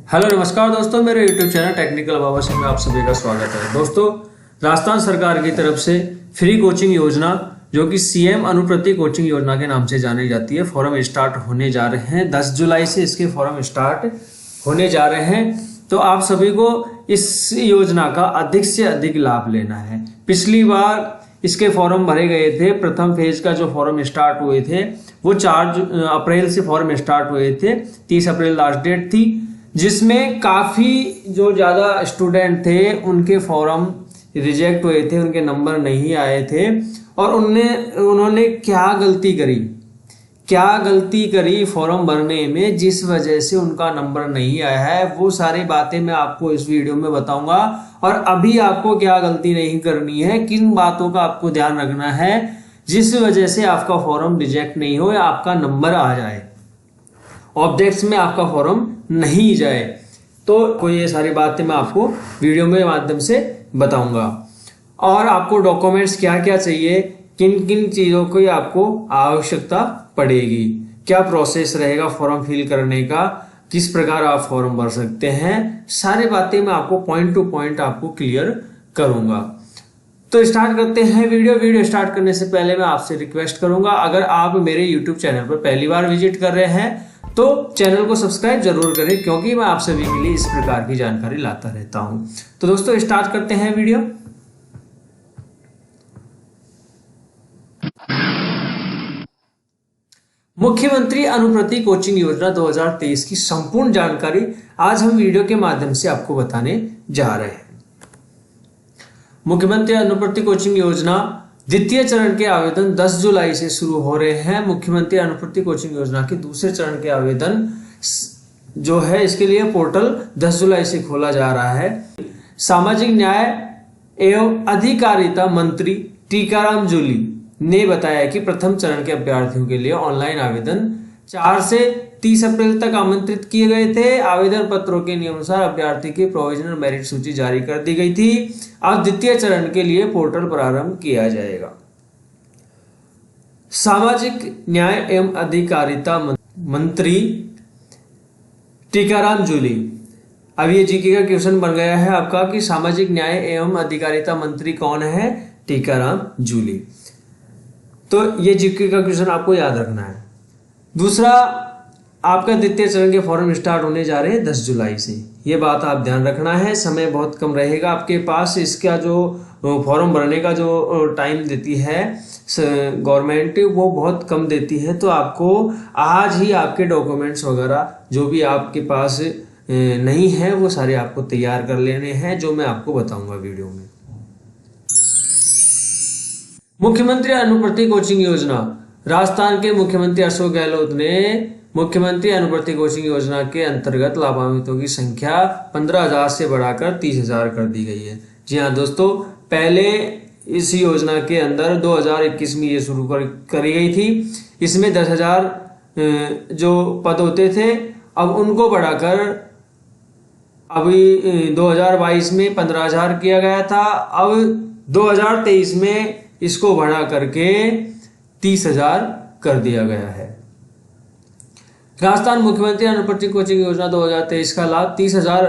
Hello नमस्कार दोस्तों, मेरे YouTube चैनल टेक्निकल बाबा से में आप सभी का स्वागत है। दोस्तों, राजस्थान सरकार की तरफ से फ्री कोचिंग योजना जो कि सीएम अनुप्रति कोचिंग योजना के नाम से जानी जाती है, फॉर्म स्टार्ट होने जा रहे हैं। 10 जुलाई से इसके फॉर्म स्टार्ट होने जा रहे हैं। तो आप सभी को इस योजना का अधिक से अधिक लाभ लेना है। पिछली बार इसके फॉर्म भरे गए थे। प्रथम फेज का जो फॉर्म स्टार्ट हुए थे वो 4 अप्रैल से फॉर्म स्टार्ट हुए थे। 30 अप्रैल लास्ट डेट थी, जिसमें काफी जो ज्यादा स्टूडेंट थे उनके फॉर्म रिजेक्ट हुए थे, उनके नंबर नहीं आए थे। और उन्होंने क्या गलती करी फॉर्म भरने में, जिस वजह से उनका नंबर नहीं आया है, वो सारी बातें मैं आपको इस वीडियो में बताऊंगा। और अभी आपको क्या गलती नहीं करनी है, किन बातों का आपको ध्यान रखना है जिस वजह से आपका फॉर्म रिजेक्ट नहीं हो या आपका नंबर आ जाए, ऑब्जेक्ट्स में आपका फॉर्म नहीं जाए। तो कोई ये सारी बातें मैं आपको वीडियो में माध्यम से बताऊंगा। और आपको डॉक्यूमेंट्स क्या क्या चाहिए, किन किन चीजों की आपको आवश्यकता पड़ेगी, क्या प्रोसेस रहेगा फॉर्म फिल करने का, किस प्रकार आप फॉर्म भर सकते हैं, सारी बातें मैं आपको पॉइंट टू पॉइंट आपको क्लियर करूंगा। तो स्टार्ट करते हैं वीडियो स्टार्ट करने से पहले मैं आपसे रिक्वेस्ट करूंगा, अगर आप मेरे यूट्यूब चैनल पर पहली बार विजिट कर रहे हैं तो चैनल को सब्सक्राइब जरूर करें, क्योंकि मैं आप सभी के लिए इस प्रकार की जानकारी लाता रहता हूं। तो दोस्तों, स्टार्ट करते हैं वीडियो। मुख्यमंत्री अनुप्रति कोचिंग योजना 2023 की संपूर्ण जानकारी आज हम वीडियो के माध्यम से आपको बताने जा रहे हैं। मुख्यमंत्री अनुप्रति कोचिंग योजना द्वितीय चरण के आवेदन 10 जुलाई से शुरू हो रहे हैं। मुख्यमंत्री अनुप्रति कोचिंग योजना के दूसरे चरण के आवेदन जो है, इसके लिए पोर्टल 10 जुलाई से खोला जा रहा है। सामाजिक न्याय एवं अधिकारिता मंत्री टीकाराम जूली ने बताया कि प्रथम चरण के अभ्यर्थियों के लिए ऑनलाइन आवेदन 4 से 30 अप्रैल तक आमंत्रित किए गए थे। आवेदन पत्रों के नियमानुसार अभ्यर्थी की प्रोविजनल मेरिट सूची जारी कर दी गई थी। अब द्वितीय चरण के लिए पोर्टल प्रारंभ किया जाएगा। सामाजिक न्याय एवं अधिकारिता मंत्री टीकाराम जूली, अब ये जीके का क्वेश्चन बन गया है आपका कि सामाजिक न्याय एवं अधिकारिता मंत्री कौन है? टीकाराम जूली। तो ये जीके का क्वेश्चन आपको याद रखना है। दूसरा, आपका द्वितीय चरण के फॉर्म स्टार्ट होने जा रहे हैं 10 जुलाई से, ये बात आप ध्यान रखना है। समय बहुत कम रहेगा आपके पास। इसका जो फॉर्म भरने का जो टाइम देती है गवर्नमेंट, वो बहुत कम देती है। तो आपको आज ही आपके डॉक्यूमेंट्स वगैरह जो भी आपके पास नहीं है वो सारे आपको तैयार कर लेने हैं, जो मैं आपको बताऊंगा वीडियो में। मुख्यमंत्री अनुप्रति कोचिंग योजना, राजस्थान के मुख्यमंत्री अशोक गहलोत ने मुख्यमंत्री अनुप्रति कोचिंग योजना के अंतर्गत लाभान्वितों की संख्या 15,000 से बढ़ाकर 30,000 कर दी गई है। जी हाँ दोस्तों, पहले इस योजना के अंदर 2021 में ये शुरू करी गई थी। इसमें 10,000 जो पद होते थे, अब उनको बढ़ाकर अभी 2022 में 15,000 किया गया था। अब 2023 में इसको बढ़ा करके 30,000 कर दिया गया है। राजस्थान मुख्यमंत्री अनुप्रति कोचिंग योजना 2023 का लाभ 30,000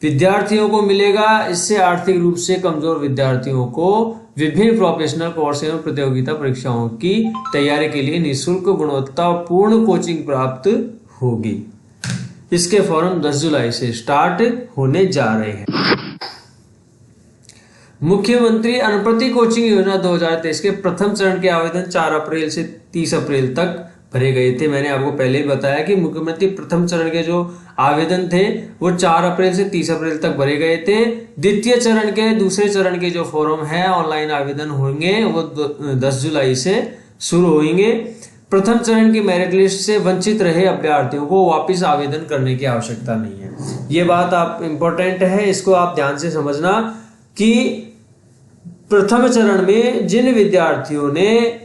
विद्यार्थियों को मिलेगा। इससे आर्थिक रूप से कमजोर विद्यार्थियों को विभिन्न प्रोफेशनल कोर्स एवं प्रतियोगिता परीक्षाओं की तैयारी के लिए निःशुल्क गुणवत्तापूर्ण कोचिंग प्राप्त होगी। इसके फॉर्म 10 जुलाई से स्टार्ट होने जा रहे हैं। मुख्यमंत्री अनुप्रति कोचिंग योजना 2023 के प्रथम चरण के आवेदन 4 अप्रैल से 30 अप्रैल तक भरे गए थे। मैंने आपको पहले ही बताया कि मुख्यमंत्री प्रथम चरण के जो आवेदन थे वो 4 अप्रैल से 30 अप्रैल तक भरे गए थे। द्वितीय चरण के दूसरे चरण के जो फॉर्म है ऑनलाइन आवेदन होंगे वो 10 जुलाई से शुरू होंगे। प्रथम चरण की मेरिट लिस्ट से वंचित रहे अभ्यर्थियों को वापस आवेदन करने की आवश्यकता नहीं है। ये बात आप इंपॉर्टेंट है, इसको आप ध्यान से समझना कि प्रथम चरण में जिन विद्यार्थियों ने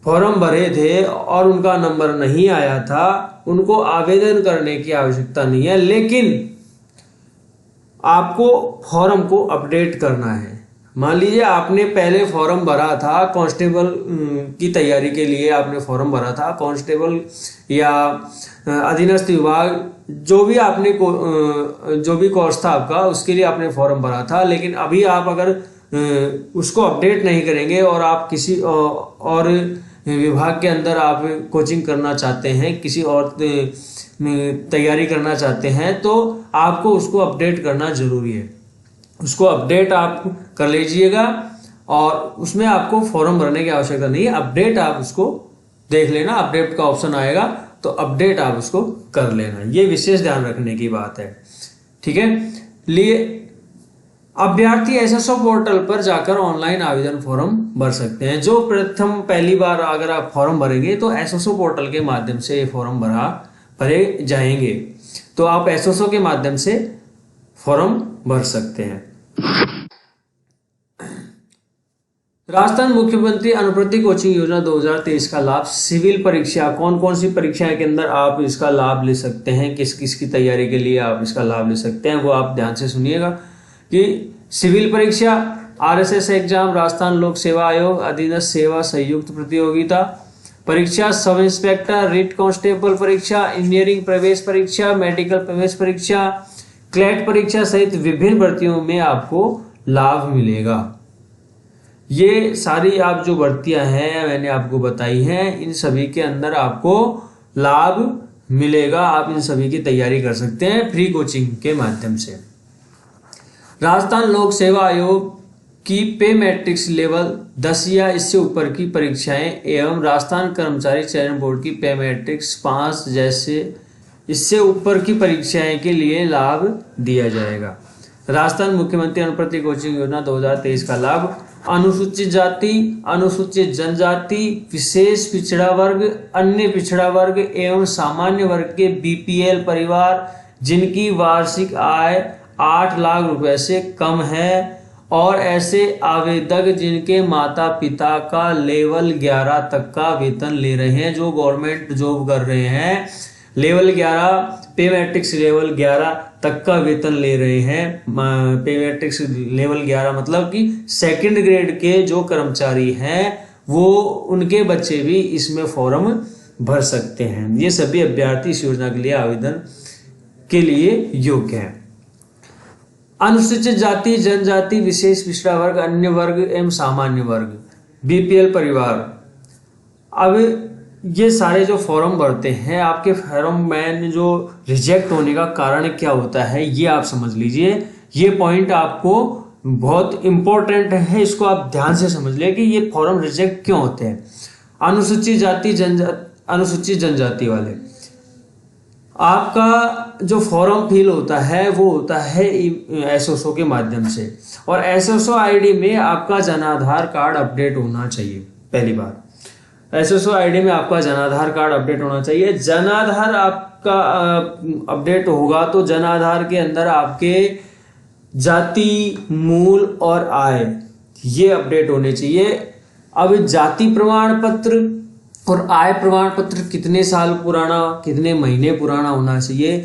फॉर्म भरे थे और उनका नंबर नहीं आया था, उनको आवेदन करने की आवश्यकता नहीं है, लेकिन आपको फॉर्म को अपडेट करना है। मान लीजिए आपने पहले फॉर्म भरा था कांस्टेबल की तैयारी के लिए, आपने फॉर्म भरा था कांस्टेबल या अधीनस्थ विभाग जो भी आपने जो भी कोर्स था आपका उसके लिए आपने फॉर्म भरा था, लेकिन अभी आप अगर उसको अपडेट नहीं करेंगे और आप किसी और विभाग के अंदर आप कोचिंग करना चाहते हैं, किसी और तैयारी करना चाहते हैं, तो आपको उसको अपडेट करना जरूरी है। उसको अपडेट आप कर लीजिएगा और उसमें आपको फॉर्म भरने की आवश्यकता नहीं है। अपडेट आप उसको देख लेना, अपडेट का ऑप्शन आएगा तो अपडेट आप उसको कर लेना, ये विशेष ध्यान रखने की बात है। ठीक है, लिए अभ्यर्थी एसएसओ पोर्टल पर जाकर ऑनलाइन आवेदन फॉर्म भर सकते हैं। जो प्रथम पहली बार अगर आप फॉर्म भरेंगे तो एसएसओ पोर्टल के माध्यम से ये फॉर्म भरे जाएंगे, तो आप एसएसओ के माध्यम से फॉर्म भर सकते हैं। राजस्थान मुख्यमंत्री अनुप्रति कोचिंग योजना 2023 का लाभ, सिविल परीक्षा, कौन कौन सी परीक्षाएं के अंदर आप इसका लाभ ले सकते हैं, किस किस की तैयारी के लिए आप इसका लाभ ले सकते हैं, वो आप ध्यान से सुनिएगा। कि सिविल परीक्षा, आरएसएस एग्जाम, राजस्थान लोक सेवा आयोग अधीनस्थ सेवा संयुक्त प्रतियोगिता परीक्षा, सब इंस्पेक्टर, रिट कांस्टेबल परीक्षा, इंजीनियरिंग प्रवेश परीक्षा, मेडिकल प्रवेश परीक्षा, क्लैट परीक्षा सहित विभिन्न भर्तियों में आपको लाभ मिलेगा। ये सारी आप जो भर्तियां हैं मैंने आपको बताई हैं, इन सभी के अंदर आपको लाभ मिलेगा। आप इन सभी की तैयारी कर सकते हैं फ्री कोचिंग के माध्यम से। राजस्थान लोक सेवा आयोग की पे मैट्रिक्स लेवल 10 या इससे ऊपर की परीक्षाएं एवं राजस्थान कर्मचारी चयन बोर्ड की पे मैट्रिक्स 5 जैसे इससे ऊपर की परीक्षाएं के लिए लाभ दिया जाएगा। राजस्थान मुख्यमंत्री अनुप्रति कोचिंग योजना 2023 का लाभ अनुसूचित जाति, अनुसूचित जनजाति, विशेष पिछड़ा वर्ग, अन्य पिछड़ा वर्ग एवं सामान्य वर्ग के बीपीएल परिवार जिनकी वार्षिक आय 8 लाख रुपए से कम है और ऐसे आवेदक जिनके माता पिता का लेवल 11 तक का वेतन ले रहे हैं, जो गवर्नमेंट जॉब कर रहे हैं, लेवल 11 पे मैट्रिक्स लेवल 11 तक का वेतन ले रहे हैं। पे मैट्रिक्स लेवल 11 मतलब कि सेकंड ग्रेड के जो कर्मचारी हैं वो उनके बच्चे भी इसमें फॉर्म भर सकते हैं। ये सभी अभ्यर्थी इस योजना के लिए आवेदन के लिए योग्य हैं। अनुसूचित जाति, जनजाति, विशेष पिछड़ा वर्ग, अन्य वर्ग एवं सामान्य वर्ग, बीपीएल परिवार, अब ये सारे जो फॉर्म भरते हैं, आपके फॉर्म में जो रिजेक्ट होने का कारण क्या होता है ये आप समझ लीजिए। ये पॉइंट आपको बहुत इंपॉर्टेंट है, इसको आप ध्यान से समझ लें कि ये फॉर्म रिजेक्ट क्यों होते हैं। अनुसूचित जाति, अनुसूचित जनजाति वाले, आपका जो फॉर्म फिल होता है वो होता है एसएसओ के माध्यम से, और एसएसओ आईडी में आपका जनाधार कार्ड अपडेट होना चाहिए। पहली बार एसएसओ आईडी में आपका जनाधार कार्ड अपडेट होना चाहिए। जनाधार आपका अपडेट होगा तो जनाधार के अंदर आपके जाति, मूल और आय ये अपडेट होने चाहिए। अब जाति प्रमाण पत्र और आय प्रमाण पत्र कितने साल पुराना, कितने महीने पुराना होना चाहिए,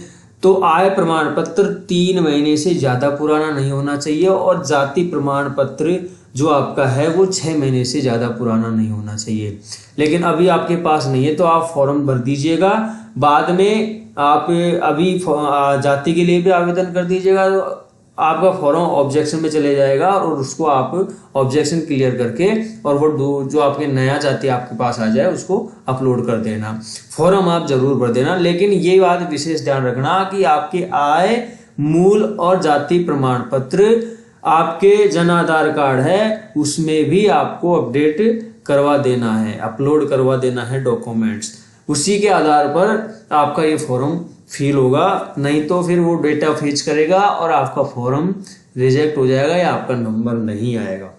तो आय प्रमाण पत्र 3 महीने से ज्यादा पुराना नहीं होना चाहिए और जाति प्रमाण पत्र जो आपका है वो 6 महीने से ज्यादा पुराना नहीं होना चाहिए। लेकिन अभी आपके पास नहीं है तो आप फॉर्म भर दीजिएगा। बाद में आप अभी जाति के लिए भी आवेदन कर दीजिएगा, तो आपका फॉर्म ऑब्जेक्शन में चले जाएगा और उसको आप ऑब्जेक्शन क्लियर करके और वो जो आपके नया जाति आपके पास आ जाए उसको अपलोड कर देना। फॉर्म आप जरूर भर देना, लेकिन ये बात विशेष ध्यान रखना कि आपके आय, मूल और जाति प्रमाण पत्र, आपके जनाधार कार्ड है उसमें भी आपको अपडेट करवा देना है, अपलोड करवा देना है डॉक्यूमेंट्स। उसी के आधार पर आपका ये फॉर्म फिल होगा, नहीं तो फिर वो डेटा फेच करेगा और आपका फॉर्म रिजेक्ट हो जाएगा या आपका नंबर नहीं आएगा।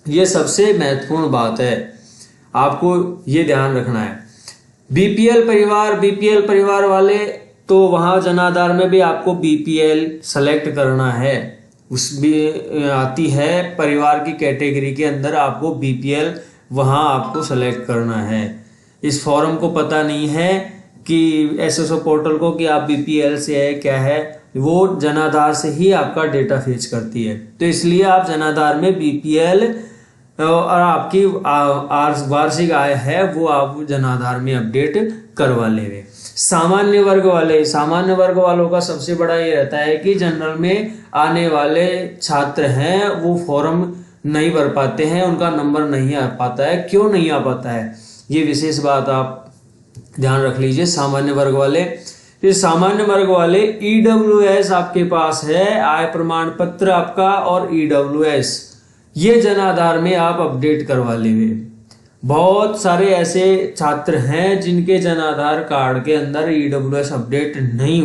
ये सबसे महत्वपूर्ण बात है, आपको ये ध्यान रखना है। बीपीएल परिवार वाले तो वहां जनाधार में भी आपको बीपीएल सेलेक्ट करना है, उस भी आती है परिवार की कैटेगरी के अंदर आपको बीपीएल वहां आपको सेलेक्ट करना है। इस फॉर्म को पता नहीं है कि एसएसओ पोर्टल को कि आप बीपीएल से है क्या है, वो जनाधार से ही आपका डेटा फेच करती है, तो इसलिए आप जनाधार में बीपीएल और आपकी वार्षिक आय है वो आप जनाधार में अपडेट करवा लेंगे। सामान्य वर्ग वालों का सबसे बड़ा ये रहता है कि जनरल में आने वाले छात्र हैं वो फॉर्म नहीं भर पाते हैं, उनका नंबर नहीं आ पाता है। क्यों नहीं आ पाता है, ये विशेष बात आप ध्यान रख लीजिए। सामान्य वर्ग वाले, फिर सामान्य वर्ग वाले ईडब्ल्यूएस आपके पास है, आय प्रमाण पत्र आपका और ईडब्ल्यूएस, ये जन आधार में आप अपडेट करवा लेंगे। बहुत सारे ऐसे छात्र हैं जिनके जन आधार कार्ड के अंदर ईडब्ल्यूएस अपडेट नहीं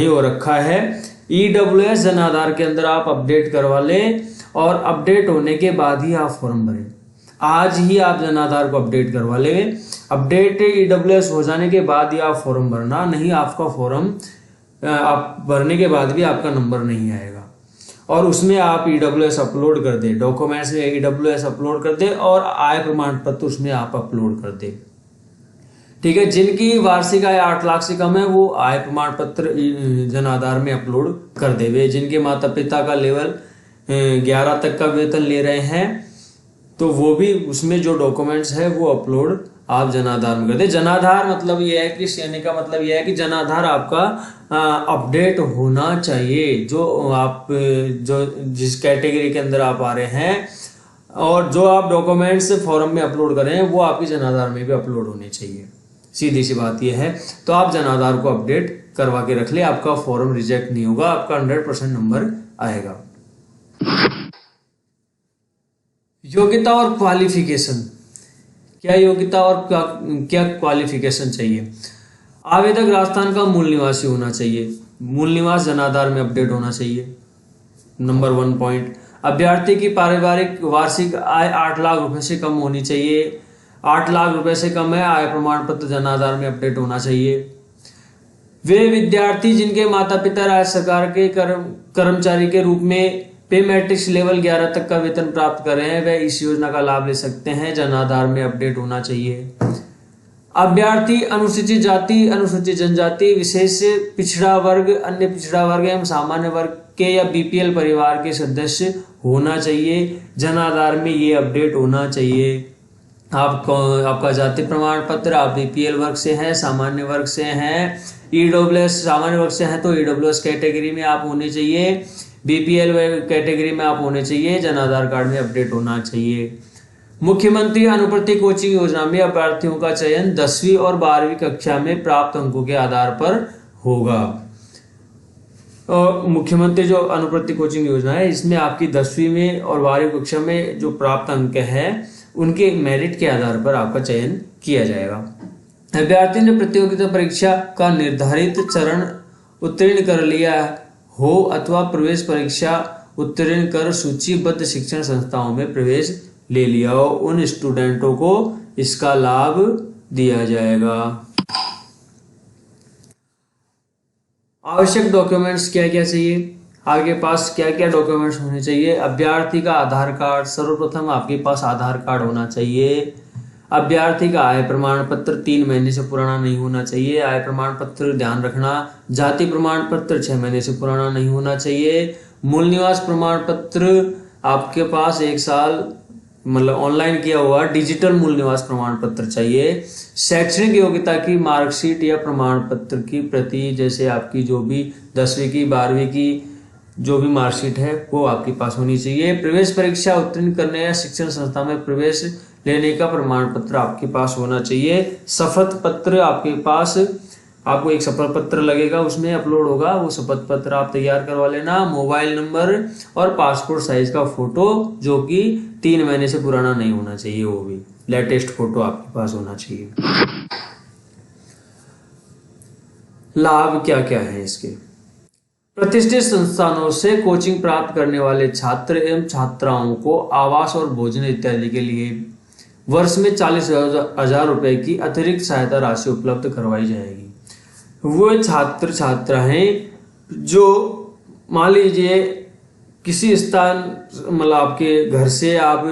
हो रखा है। ईडब्ल्यूएस जन आधार के अंदर आप अपडेट करवा लें और अपडेट होने के बाद ही आप फॉर्म भरें। आज ही आप जन आधार को अपडेट करवा लेंगे। अपडेट ईडब्ल्यूएस हो जाने के बाद ही आप फॉर्म भरना, नहीं आपका फॉर्म आप भरने के बाद भी आपका नंबर नहीं आएगा। और उसमें आप ईडब्ल्यूएस अपलोड कर दे, डॉक्यूमेंट्स में ईडब्ल्यूएस अपलोड कर दे और आय प्रमाण पत्र उसमें आप अपलोड कर दे। ठीक है, जिनकी वार्षिक आय 8 लाख से कम है वो आय प्रमाण पत्र जन आधार में अपलोड कर देवे। जिनके माता पिता का लेवल 11 तक का वेतन ले रहे हैं तो वो भी उसमें जो डॉक्यूमेंट्स है वो अपलोड आप जनाधार में कर दे। जनाधार मतलब ये है कि कहने का मतलब ये है कि जनाधार आपका अपडेट होना चाहिए। जो जिस कैटेगरी के अंदर आप आ रहे हैं और जो आप डॉक्यूमेंट्स फॉर्म में अपलोड कर रहे हैं वो आपकी जनाधार में भी अपलोड होने चाहिए। सीधी सी बात यह है। तो आप जनाधार को अपडेट करवा के रख ले, आपका फॉर्म रिजेक्ट नहीं होगा, आपका 100% नंबर आएगा। योग्यता और क्वालिफिकेशन, क्या योग्यता और क्या क्वालिफिकेशन चाहिए। आवेदक राजस्थान का मूल निवासी होना चाहिए, मूल निवास जनाधार में अपडेट होना चाहिए, नंबर 1 पॉइंट। अभ्यर्थी की पारिवारिक वार्षिक आय 8 लाख रुपए से कम होनी चाहिए, 8 लाख रुपए से कम है, आय प्रमाण पत्र जनाधार में अपडेट होना चाहिए। वे विद्यार्थी जिनके माता पिता राज्य सरकार के कर्मचारी के रूप में पे मैट्रिक्स लेवल 11 तक का वेतन प्राप्त कर रहे हैं वह इस योजना का लाभ ले सकते हैं, जनाधार में अपडेट होना चाहिए। अभ्यर्थी अनुसूचित जाति, अनुसूचित जनजाति, विशेष पिछड़ा वर्ग, अन्य पिछड़ा वर्ग एवं सामान्य वर्ग के या बीपीएल परिवार के सदस्य होना चाहिए, जनाधार में ये अपडेट होना चाहिए। आपका जाति प्रमाण पत्र, आप बीपीएल वर्ग से हैं, सामान्य वर्ग से हैं, ईडब्ल्यूएस सामान्य वर्ग से हैं तो ईडब्ल्यूएस कैटेगरी में आप होने चाहिए, बीपीएल कैटेगरी में आप होने चाहिए, जनाधार कार्ड में अपडेट होना चाहिए। मुख्यमंत्री अनुप्रति कोचिंग योजना में अभ्यर्थियों का चयन 10वीं और 12वीं कक्षा में प्राप्त अंकों के आधार पर होगा। और मुख्यमंत्री जो अनुप्रति कोचिंग योजना है इसमें आपकी 10वीं में और 12वीं कक्षा में जो प्राप्त अंक है उनके मेरिट के आधार पर आपका चयन किया जाएगा। अभ्यर्थी ने प्रतियोगिता परीक्षा का निर्धारित चरण उत्तीर्ण कर लिया हो अथवा प्रवेश परीक्षा उत्तीर्ण कर सूचीबद्ध शिक्षण संस्थाओं में प्रवेश ले लिया हो, उन स्टूडेंटों को इसका लाभ दिया जाएगा। आवश्यक डॉक्यूमेंट्स क्या क्या चाहिए, आपके पास क्या क्या डॉक्यूमेंट्स होने चाहिए। अभ्यर्थी का आधार कार्ड, सर्वप्रथम आपके पास आधार कार्ड होना चाहिए। अभ्यर्थी का आय प्रमाण पत्र 3 महीने से पुराना नहीं होना चाहिए, आय प्रमाण पत्र ध्यान रखना। जाति प्रमाण पत्र 6 महीने से पुराना नहीं होना चाहिए। मूल निवास प्रमाण पत्र आपके पास 1 साल मतलब ऑनलाइन किया हुआ डिजिटल मूल निवास प्रमाण पत्र चाहिए। शैक्षणिक योग्यता की मार्कशीट या प्रमाण पत्र की प्रति, जैसे आपकी जो भी 10वीं की 12वीं की जो भी मार्कशीट है वो आपके पास होनी चाहिए। प्रवेश परीक्षा उत्तीर्ण करने या शिक्षण संस्था में प्रवेश लेने का प्रमाण पत्र आपके पास होना चाहिए। शपथ पत्र आपके पास, आपको एक शपथ पत्र लगेगा उसमें अपलोड होगा, वो शपथ पत्र आप तैयार करवा लेना। मोबाइल नंबर और पासपोर्ट साइज का फोटो जो कि 3 महीने से पुराना नहीं होना चाहिए, वो भी लेटेस्ट फोटो आपके पास होना चाहिए। लाभ क्या क्या है इसके। प्रतिष्ठित संस्थानों से कोचिंग प्राप्त करने वाले छात्र एवं छात्राओं को आवास और भोजन इत्यादि के लिए वर्ष में 40,000 रुपए की अतिरिक्त सहायता राशि उपलब्ध करवाई जाएगी। वो छात्र छात्राएं जो मान लीजिए किसी स्थान मतलब आपके घर से आप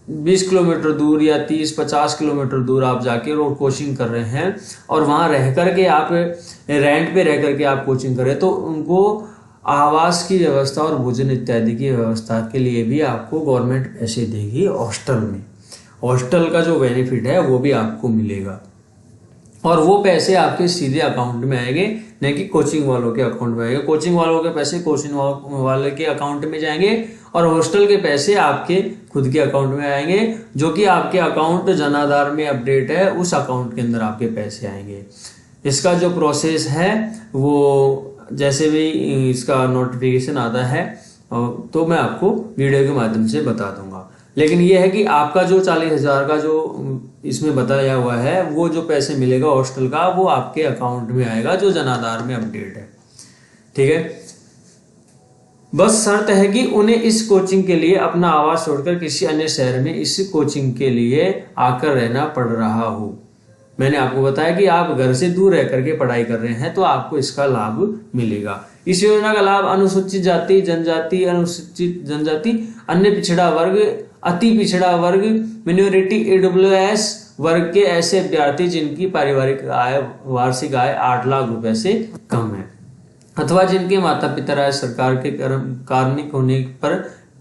20 किलोमीटर दूर या 30-50 किलोमीटर दूर आप जाके रोड कोचिंग कर रहे हैं और वहां रह करके आप रेंट पे रह करके आप कोचिंग कर रहे हैं, तो उनको आवास की व्यवस्था और भोजन इत्यादि की व्यवस्था के लिए भी आपको गवर्नमेंट पैसे देगी। हॉस्टल में हॉस्टल का जो बेनिफिट है वो भी आपको मिलेगा। और वो पैसे आपके सीधे अकाउंट में आएंगे, नहीं कि कोचिंग वालों के अकाउंट में आएंगे। कोचिंग वालों के पैसे कोचिंग वाले के अकाउंट में जाएंगे और हॉस्टल के पैसे आपके खुद के अकाउंट में आएंगे, जो कि आपके अकाउंट जनाधार में अपडेट है उस अकाउंट के अंदर आपके पैसे आएंगे। इसका जो प्रोसेस है वो जैसे भी इसका नोटिफिकेशन आता है तो मैं आपको वीडियो के माध्यम से बता दूंगा। लेकिन ये है कि आपका जो 40,000 का जो इसमें बताया हुआ है वो जो पैसे मिलेगा हॉस्टल का वो आपके अकाउंट में आएगा जो जनाधार में अपडेट है। ठीक है, बस शर्त है कि उन्हें इस कोचिंग के लिए अपना आवास छोड़कर किसी अन्य शहर में इस कोचिंग के लिए आकर रहना पड़ रहा हो। मैंने आपको बताया कि आप घर से दूर रह करके पढ़ाई कर रहे हैं तो आपको इसका लाभ मिलेगा। इस योजना का लाभ अनुसूचित जाति, जनजाति, अनुसूचित जनजाति, अन्य पिछड़ा वर्ग, अति पिछड़ा वर्ग, मिनोरिटी, AWS वर्ग के ऐसे विद्यार्थी जिनकी पारिवारिक आय वार्षिक आय 8 लाख रुपए से कम है अथवा जिनके माता पिता राज्य सरकार के कार्मिक होने पर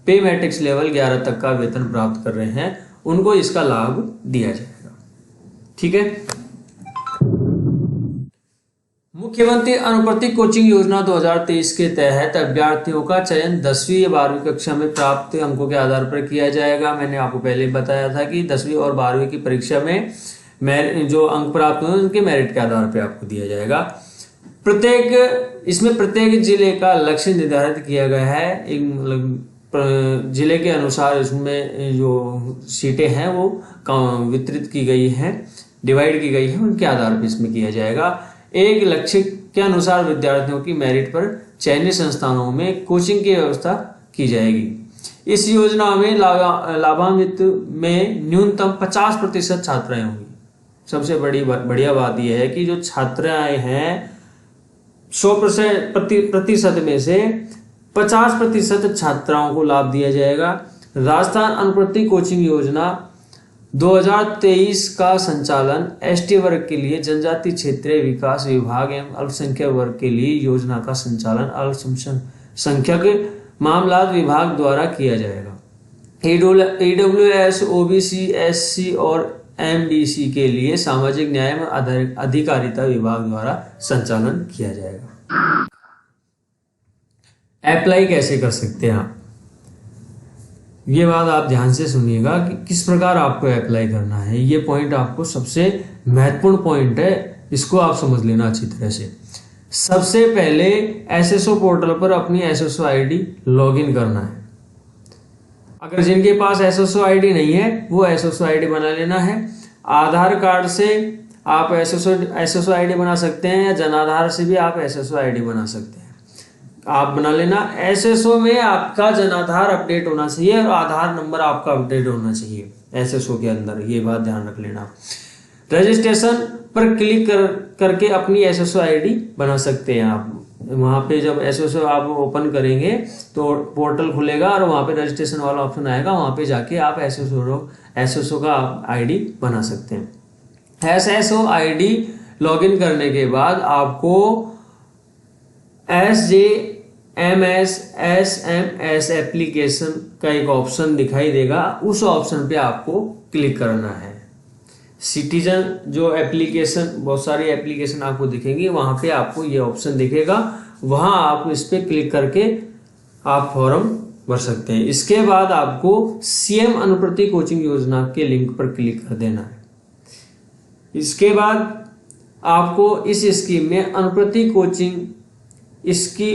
पे मैट्रिक्स लेवल 11 तक का वेतन प्राप्त कर रहे हैं, उनको इसका लाभ दिया जाएगा। ठीक है, मुख्यमंत्री अनुप्रति कोचिंग योजना 2023 के तहत अभ्यर्थियों का चयन 10वीं या 12वीं कक्षा में प्राप्त अंकों के आधार पर किया जाएगा। मैंने आपको पहले बताया था कि 10वीं और 12वीं की परीक्षा में जो अंक प्राप्त हुए उनके मेरिट के आधार पर आपको दिया जाएगा। प्रत्येक जिले का लक्ष्य निर्धारित किया गया है। जिले के अनुसार इसमें जो सीटें हैं वो वितरित की गई हैं, डिवाइड की गई है, उनके आधार पर इसमें किया जाएगा। एक लक्ष्य के अनुसार विद्यार्थियों की मेरिट पर चयनित संस्थानों में कोचिंग की व्यवस्था की जाएगी। इस योजना में लाभान्वित में न्यूनतम 50% छात्राएं होंगी। सबसे बढ़िया बात यह है कि जो छात्राएं हैं 100% में से 50% छात्राओं को लाभ दिया जाएगा। राजस्थान अनुप्रति कोचिंग योजना 2023 का संचालन ST वर्ग के लिए जनजाति क्षेत्रीय विकास विभाग एवं अल्पसंख्यक वर्ग के लिए योजना का संचालन अल्पसंख्यक मामलात विभाग द्वारा किया जाएगा। AWS, OBC, SC और MBC के लिए सामाजिक न्याय एवं अधिकारिता विभाग द्वारा संचालन किया जाएगा। अप्लाई कैसे कर सकते हैं आप, ये बात आप ध्यान से सुनिएगा कि किस प्रकार आपको अप्लाई करना है। ये पॉइंट आपको सबसे महत्वपूर्ण पॉइंट है, इसको आप समझ लेना अच्छी तरह से। सबसे पहले SSO पोर्टल पर अपनी SSO ID लॉगिन करना है। अगर जिनके पास SSO ID नहीं है वो SSO ID बना लेना है। आधार कार्ड से आप SSO ID बना सकते हैं या जनाधार से भी आप SSO ID बना सकते हैं। आप बना लेना। SSO में आपका जनाधार अपडेट होना चाहिए और आधार नंबर आपका अपडेट होना चाहिए SSO के अंदर, ये बात ध्यान रख लेना। रजिस्ट्रेशन पर क्लिक करके अपनी SSO ID बना सकते हैं आप। वहाँ पे जब SSO आप ओपन करेंगे तो पोर्टल खुलेगा और वहाँ पे रजिस्ट्रेशन वाला ऑप्शन आएगा, वहाँ पे जाके आप SSO का ID बना सकते हैं। SSO ID लॉगिन करने के बाद आपको SJMS एप्लीकेशन का एक ऑप्शन दिखाई देगा, उस ऑप्शन पे आपको क्लिक करना है। सिटीजन जो एप्लीकेशन, बहुत सारी एप्लीकेशन आपको दिखेंगी, वहां पे आपको ये ऑप्शन दिखेगा, वहां आप इस पे क्लिक करके आप फॉर्म भर सकते हैं। इसके बाद आपको CM अनुप्रति कोचिंग योजना के लिंक पर क्लिक कर देना है। इसके बाद आपको इस स्कीम में अनुप्रति कोचिंग इसकी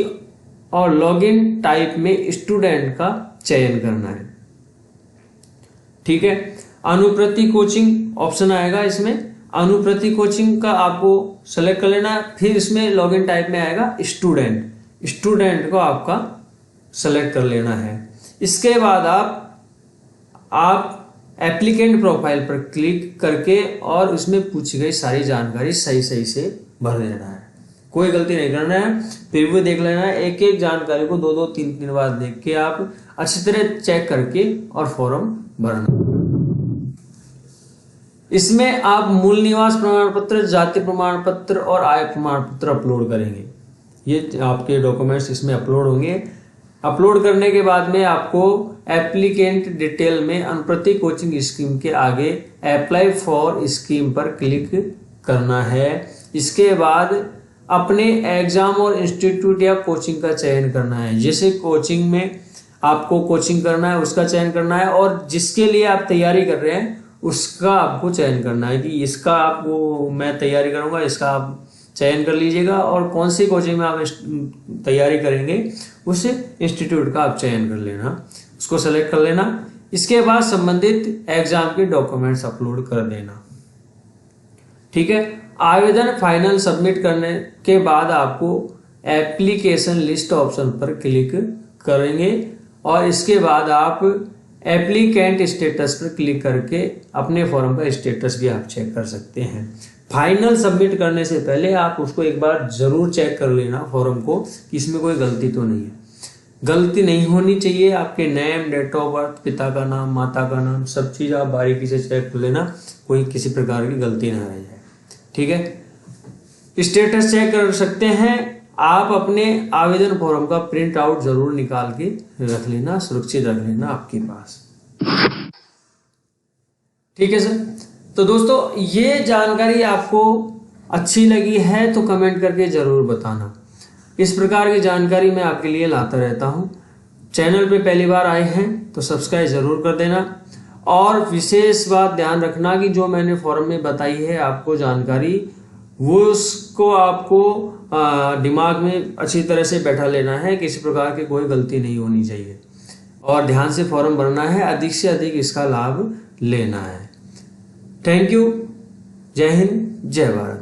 और लॉगिन टाइप में स्टूडेंट का चयन करना है। ठीक है, अनुप्रति कोचिंग ऑप्शन आएगा, इसमें अनुप्रति कोचिंग का आपको सेलेक्ट कर लेना है। फिर इसमें लॉगिन टाइप में आएगा स्टूडेंट को आपका सेलेक्ट कर लेना है। इसके बाद आप एप्लीकेंट प्रोफाइल पर क्लिक करके और उसमें पूछी गई सारी जानकारी सही से भर देना है, कोई गलती नहीं करना है। प्रीव्यू देख लेना है, एक एक जानकारी को 2-2, 3-3 बार देख के आप अच्छी तरह चेक करके और फॉर्म भरना। इसमें आप मूल निवास प्रमाण पत्र, जाति प्रमाण पत्र और आय प्रमाण पत्र अपलोड करेंगे। ये आपके डॉक्यूमेंट्स इसमें अपलोड होंगे। अपलोड करने के बाद में आपको एप्लीकेंट डिटेल में अनुप्रति कोचिंग स्कीम के आगे अप्लाई फॉर स्कीम पर क्लिक करना है। इसके बाद अपने एग्जाम और इंस्टीट्यूट या कोचिंग का चयन करना है। जैसे कोचिंग में आपको कोचिंग करना है उसका चयन करना है, और जिसके लिए आप तैयारी कर रहे हैं उसका आपको चयन करना है कि इसका आपको मैं तैयारी करूंगा, इसका आप चयन कर लीजिएगा। और कौन सी कोचिंग में आप तैयारी करेंगे उस इंस्टीट्यूट का आप चयन कर लेना, उसको सेलेक्ट कर लेना। इसके बाद संबंधित एग्जाम के डॉक्यूमेंट्स अपलोड कर देना। ठीक है। आवेदन फाइनल सबमिट करने के बाद आपको एप्लीकेशन लिस्ट ऑप्शन पर क्लिक करेंगे, और इसके बाद आप एप्लीकेंट स्टेटस पर क्लिक करके अपने फॉर्म का स्टेटस भी आप चेक कर सकते हैं। फाइनल सबमिट करने से पहले आप उसको एक बार जरूर चेक कर लेना फॉर्म को कि इसमें कोई गलती तो नहीं है। गलती नहीं होनी चाहिए। आपके नेम, डेट ऑफ बर्थ, पिता का नाम, माता का नाम, सब चीज़ आप बारीकी से चेक कर लेना, कोई किसी प्रकार की गलती ना रह जाए। ठीक है। स्टेटस चेक कर सकते हैं आप। अपने आवेदन फॉर्म का प्रिंट आउट जरूर निकाल के रख लेना, सुरक्षित रख लेना आपके पास। ठीक है सर। तो दोस्तों ये जानकारी आपको अच्छी लगी है तो कमेंट करके जरूर बताना। इस प्रकार की जानकारी मैं आपके लिए लाता रहता हूँ। चैनल पे पहली बार आए हैं तो सब्सक्राइब जरूर कर देना, और विशेष बात ध्यान रखना कि जो मैंने फॉर्म में बताई है आपको जानकारी, वो उसको आपको दिमाग में अच्छी तरह से बैठा लेना है। किसी प्रकार की कोई गलती नहीं होनी चाहिए, और ध्यान से फॉर्म भरना है, अधिक से अधिक इसका लाभ लेना है। Thank you. जय हिंद, जय भारत।